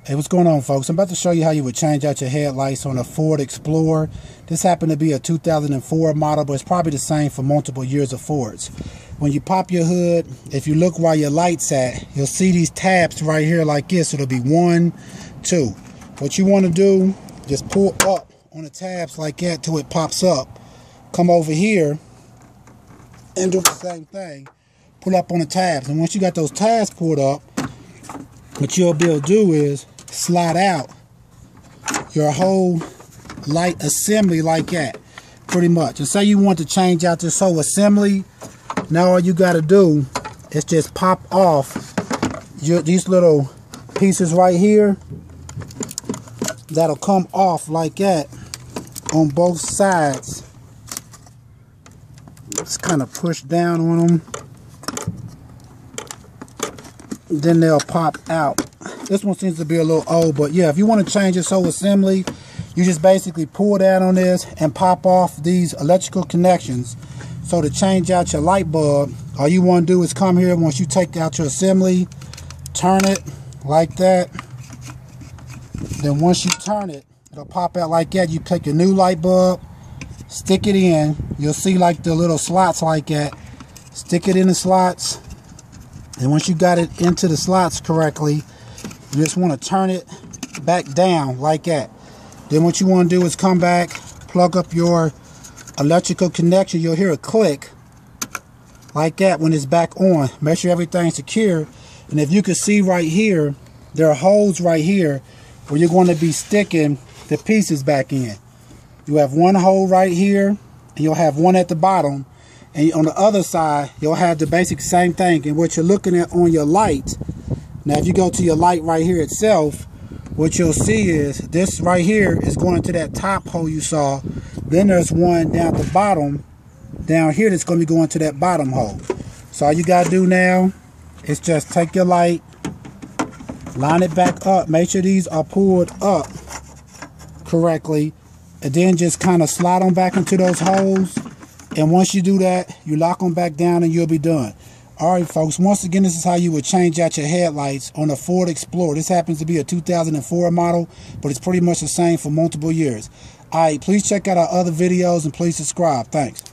Hey, what's going on, folks? I'm about to show you how you would change out your headlights on a Ford Explorer. This happened to be a 2004 model, but it's probably the same for multiple years of Fords. When you pop your hood, if you look where your light's at, you'll see these tabs right here like this. It'll be 1, 2. What you want to do, just pull up on the tabs like that till it pops up. Come over here and do the same thing. Pull up on the tabs. And once you got those tabs pulled up, what you'll be able to do is slide out your whole light assembly like that, pretty much. And say you want to change out this whole assembly, now all you got to do is just pop off these little pieces right here. That'll come off like that on both sides. Just kind of push down on them. Then they'll pop out. This one seems to be a little old, but yeah, if you want to change this whole assembly, you just basically pull down on this and pop off these electrical connections. So to change out your light bulb, all you want to do is come here. Once you take out your assembly, turn it like that. Then once you turn it, it'll pop out like that. You take your new light bulb, stick it in. You'll see like the little slots like that. Stick it in the slots. And once you got it into the slots correctly, you just want to turn it back down like that. Then what you want to do is come back, plug up your electrical connection. You'll hear a click like that when it's back on. Make sure everything's secure. And if you can see right here, there are holes right here where you're going to be sticking the pieces back in. You have one hole right here, and you'll have one at the bottom. And on the other side, you'll have the basic same thing. And what you're looking at on your light, now if you go to your light right here itself, what you'll see is this right here is going to that top hole you saw. Then there's one down at the bottom, down here, that's going to be going to that bottom hole. So all you got to do now is just take your light, line it back up, make sure these are pulled up correctly, and then just kind of slide them back into those holes. And once you do that, you lock them back down and you'll be done. Alright folks, once again, this is how you would change out your headlights on a Ford Explorer. This happens to be a 2004 model, but it's pretty much the same for multiple years. Alright, please check out our other videos and please subscribe. Thanks.